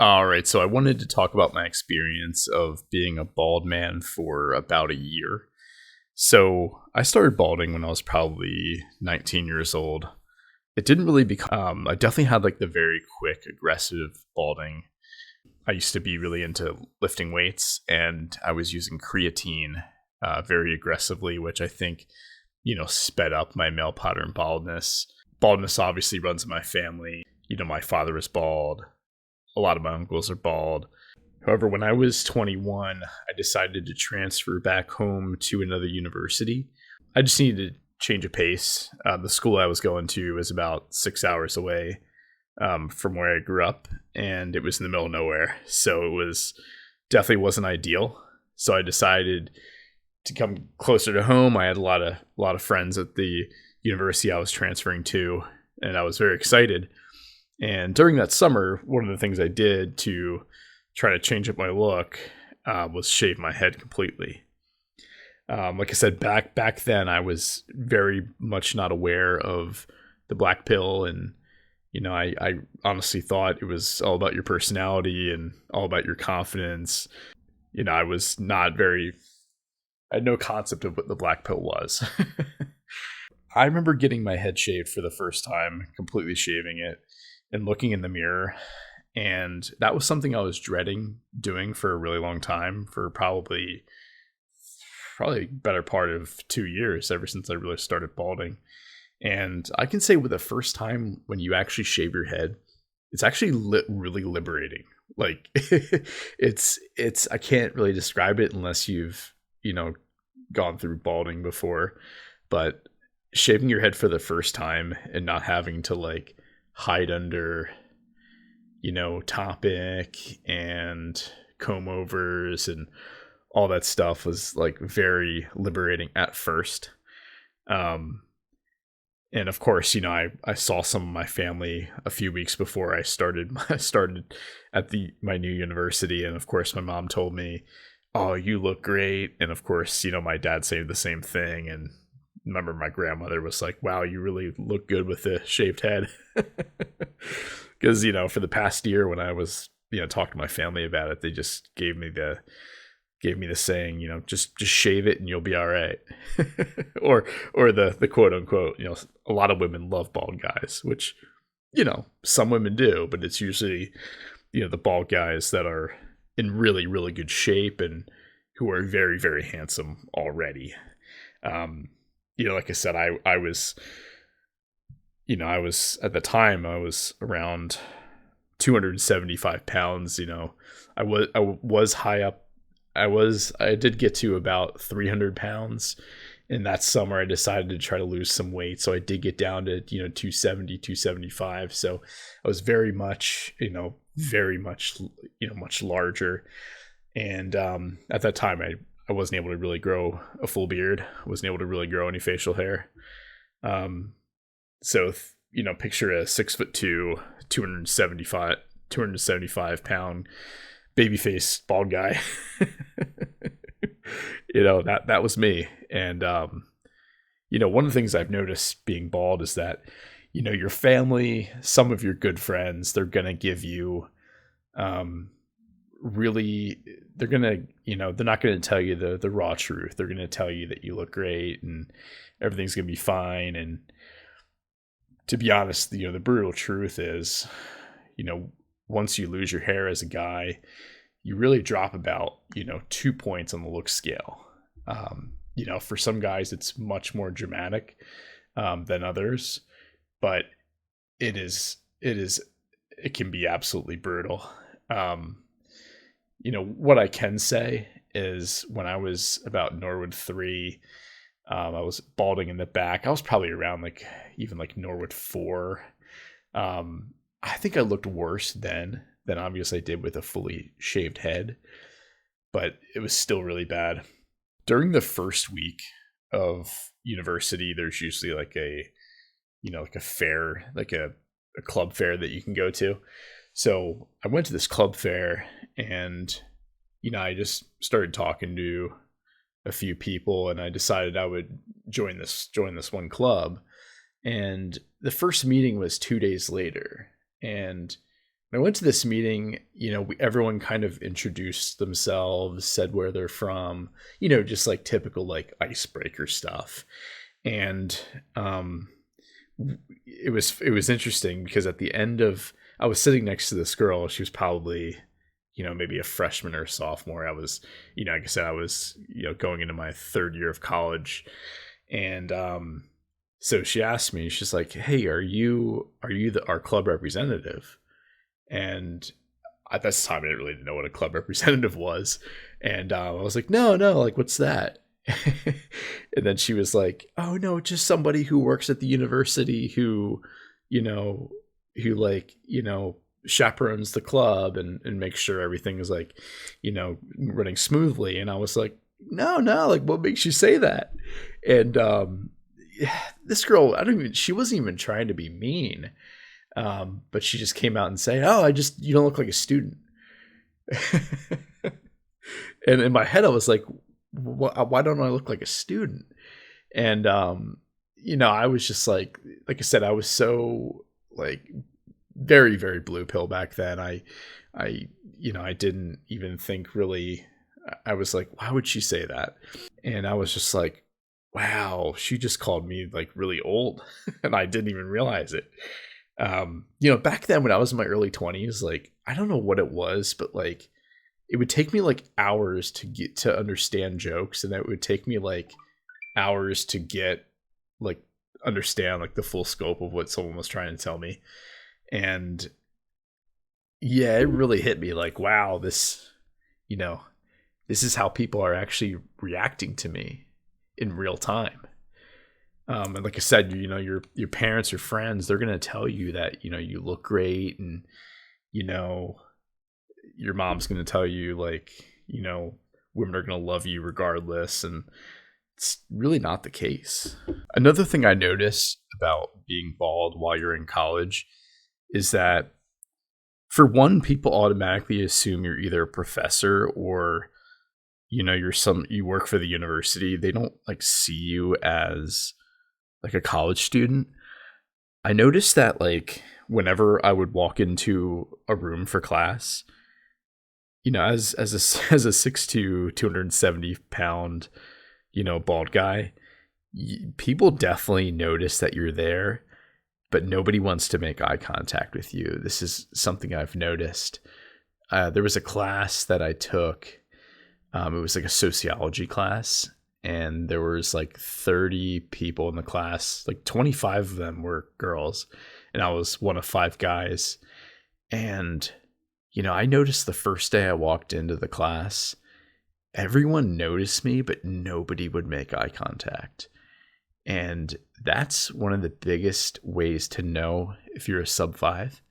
All right, so I wanted to talk about my experience of being a bald man for about a year. So I started balding when I was probably 19 years old. It didn't really become, I definitely had like the very quick, aggressive balding. I used to be really into lifting weights and I was using creatine very aggressively, which I think, sped up my male pattern baldness. Baldness obviously runs in my family. My father was bald. A lot of my uncles are bald. However, when I was 21, I decided to transfer back home to another university. I just needed to change of pace. The school I was going to was about 6 hours away from where I grew up, and it was in the middle of nowhere. So it was definitely wasn't ideal. So I decided to come closer to home. I had a lot of friends at the university I was transferring to, and I was very excited. And during that summer, one of the things I did to try to change up my look was shave my head completely. Like I said, back then, I was very much not aware of the black pill, and I honestly thought it was all about your personality and all about your confidence. I was not very. I had no concept of what the black pill was. I remember getting my head shaved for the first time, completely shaving it, and looking in the mirror. And that was something I was dreading doing for a really long time, for probably better part of 2 years, ever since I really started balding. And I can say with the first time when you actually shave your head, it's actually really liberating. Like it's I can't really describe it unless you've, gone through balding before, but shaving your head for the first time and not having to like hide under, topic and comb overs and all that stuff was like very liberating at first. And of course, I saw some of my family a few weeks before I started at my new university. And of course, my mom told me, "Oh, you look great." And of course, my dad said the same thing. And remember my grandmother was like, "Wow, you really look good with the shaved head." Because, for the past year when I was, talking to my family about it, they just gave me the saying, just shave it and you'll be all right. or the quote unquote, a lot of women love bald guys, which, some women do, but it's usually, the bald guys that are in really, really good shape and who are very, very handsome already. Like I said, I was, at the time I was around 275 pounds. I was high up. I did get to about 300 pounds. And that summer I decided to try to lose some weight. So I did get down to, 270, 275. So I was very much, much larger. And at that time, I wasn't able to really grow a full beard. I wasn't able to really grow any facial hair. So, picture a 6'2", 275 pound baby faced bald guy. That was me. And, one of the things I've noticed being bald is that, your family, some of your good friends, they're going to give you, really, they're going to, they're not going to tell you the raw truth. They're going to tell you that you look great and everything's going to be fine. And to be honest, the brutal truth is, once you lose your hair as a guy, you really drop about, 2 points on the look scale. For some guys, it's much more dramatic than others, but it can be absolutely brutal. What I can say is when I was about Norwood 3, I was balding in the back. I was probably around even Norwood 4. I think I looked worse then than obviously I did with a fully shaved head, but it was still really bad. During the first week of university, there's usually like a fair, like a club fair that you can go to. So I went to this club fair and, I just started talking to a few people and I decided I would join this one club. And the first meeting was 2 days later. And I went to this meeting, everyone kind of introduced themselves, said where they're from, just like typical like icebreaker stuff. And it was interesting because at the end of I was sitting next to this girl. She was probably, maybe a freshman or sophomore. I was, like I said, I was, going into my third year of college. And so she asked me, she's like, "Hey, are you our club representative?" And at this time, I didn't really know what a club representative was. And I was like, no, like, what's that? And then she was like, "Oh, no, just somebody who works at the university who, you know, chaperones the club and makes sure everything is like, running smoothly." And I was like, no, like, what makes you say that? And this girl, she wasn't even trying to be mean. But she just came out and say, "Oh, you don't look like a student." And in my head, I was like, why don't I look like a student? And, I was just like I said, I was so like very, very blue pill back then. I didn't even think really, I was like, why would she say that? And I was just like, wow, she just called me like really old and I didn't even realize it. Back then when I was in my early 20s, like, I don't know what it was, but like, it would take me like hours to get to understand jokes. And it would take me like hours to get like understand like the full scope of what someone was trying to tell me. And yeah, it really hit me like, wow, you know, this is how people are actually reacting to me in real time. And like I said, your parents or friends, they're gonna tell you that you look great, and your mom's gonna tell you like women are gonna love you regardless, and it's really not the case. Another thing I noticed about being bald while you're in college is that, for one, people automatically assume you're either a professor or you work for the university. They don't like see you as like a college student. I noticed that like whenever I would walk into a room for class, as a 6'2", 270 pound, bald guy, people definitely notice that you're there, but nobody wants to make eye contact with you. This is something I've noticed. There was a class that I took. It was like a sociology class, and there was like 30 people in the class. Like 25 of them were girls, and I was one of 5 guys. And I noticed the first day I walked into the class, everyone noticed me, but nobody would make eye contact. And that's one of the biggest ways to know if you're a sub 5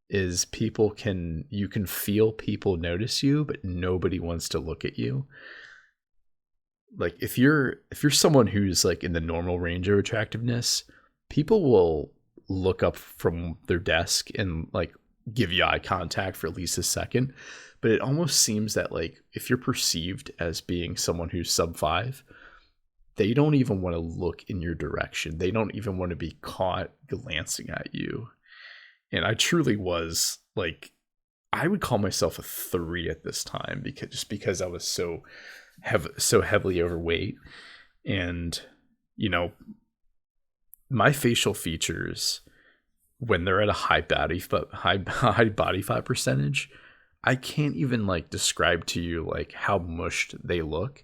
is you can feel people notice you, but nobody wants to look at you. Like if you're someone who's like in the normal range of attractiveness, people will look up from their desk and like give you eye contact for at least a second. But it almost seems that like if you're perceived as being someone who's sub 5, they don't even want to look in your direction. They don't even want to be caught glancing at you. And I truly was like, I would call myself a 3 at this time because I was so heavily overweight. And my facial features, when they're at a high body fat percentage, I can't even like describe to you like how mushed they look.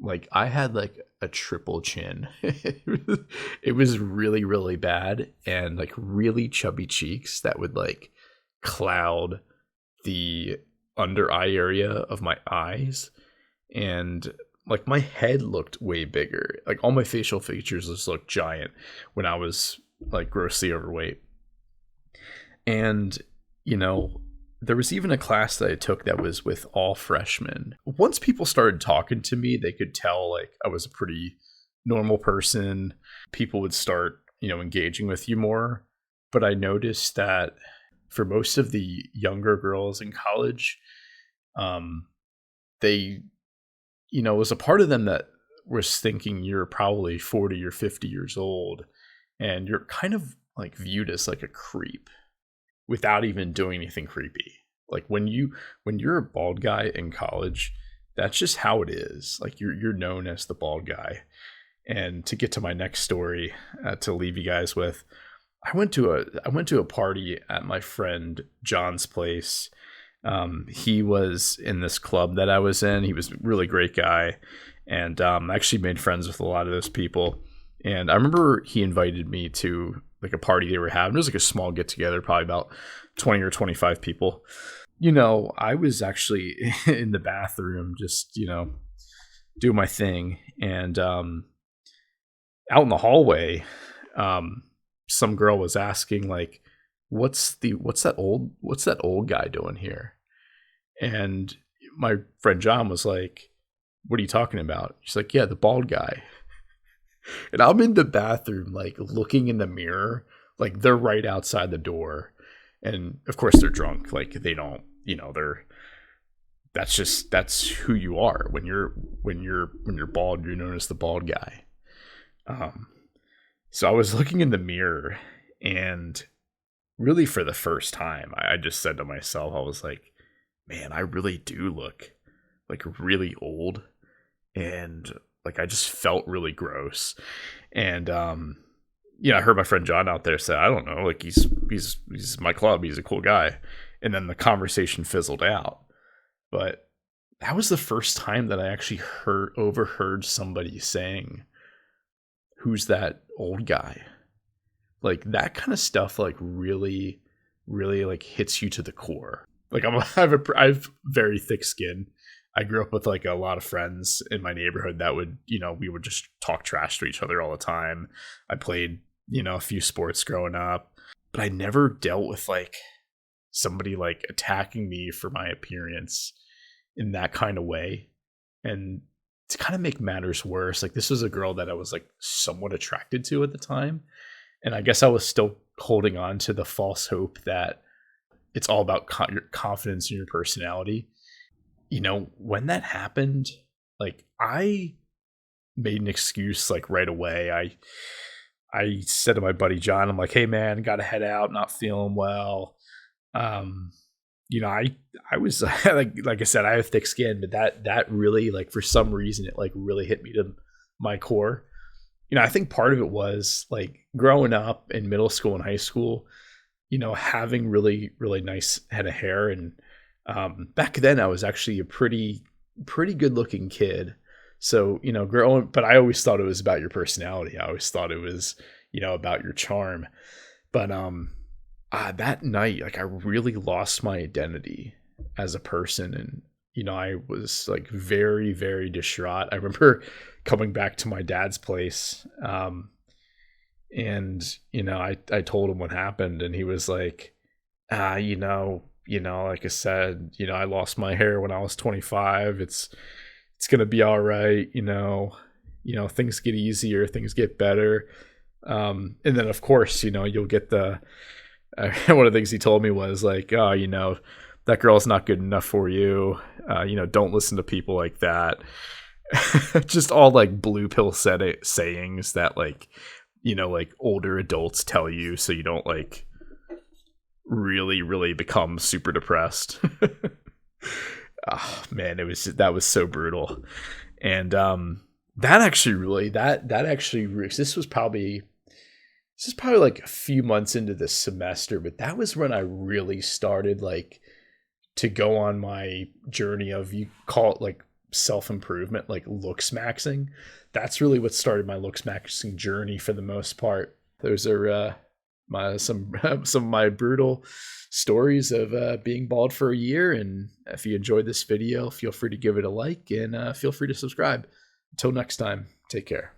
Like I had like a triple chin. It was really, really bad, and like really chubby cheeks that would like cloud the under eye area of my eyes, and like my head looked way bigger. Like all my facial features just looked giant when I was like grossly overweight. And there was even a class that I took that was with all freshmen. Once people started talking to me, they could tell like I was a pretty normal person. People would start, engaging with you more. But I noticed that for most of the younger girls in college, they, was a part of them that was thinking you're probably 40 or 50 years old, and you're kind of like viewed as like a creep. without even doing anything creepy. Like when you're a bald guy in college, that's just how it is. Like you're known as the bald guy. And to get to my next story, to leave you guys with, I went to a party at my friend John's place. He was in this club that I was in. He was a really great guy, and I actually made friends with a lot of those people. And I remember he invited me to like a party they were having. It was like a small get together, probably about 20 or 25 people. I was actually in the bathroom just, doing my thing. And out in the hallway, some girl was asking like, what's that old guy doing here? And my friend John was like, what are you talking about? She's like, yeah, the bald guy. And I'm in the bathroom, like looking in the mirror, like they're right outside the door. And of course they're drunk. Like they don't, that's who you are. When you're bald, you're known as the bald guy. So I was looking in the mirror, and really for the first time, I just said to myself, I was like, man, I really do look like really old. And like, I just felt really gross. And, I heard my friend John out there say, I don't know, like he's my club. He's a cool guy. And then the conversation fizzled out. But that was the first time that I actually overheard somebody saying, who's that old guy? Like that kind of stuff, like really, really like hits you to the core. Like I have very thick skin. I grew up with like a lot of friends in my neighborhood that would, we would just talk trash to each other all the time. I played, a few sports growing up, but I never dealt with like somebody like attacking me for my appearance in that kind of way. And to kind of make matters worse, like this was a girl that I was like somewhat attracted to at the time. And I guess I was still holding on to the false hope that it's all about your confidence in your personality. When that happened, like I made an excuse like right away. I said to my buddy John, I'm like, hey man, gotta head out, not feeling well. I was like I said, I have thick skin, but that really, like for some reason, it like really hit me to my core. I think part of it was like growing up in middle school and high school, having really, really nice head of hair. And back then I was actually a pretty good looking kid. So, growing, but I always thought it was about your personality. I always thought it was, about your charm. But that night, like I really lost my identity as a person. And, I was like very, very distraught. I remember coming back to my dad's place. And, I told him what happened, and he was like, like I said, I lost my hair when I was 25. It's going to be all right. Things get easier, things get better. And then of course, you'll get the, one of the things he told me was like, oh, that girl's not good enough for you. Don't listen to people like that. Just all like blue pill sayings that like, like older adults tell you, so you don't like really, really become super depressed. Oh man, that was so brutal. And this is probably like a few months into this semester, but that was when I really started like to go on my journey of, you call it like self-improvement, like looks maxing. That's really what started my looks maxing journey for the most part. Those are some of my brutal stories of being bald for a year. And if you enjoyed this video, feel free to give it a like, and feel free to subscribe. Until next time, take care.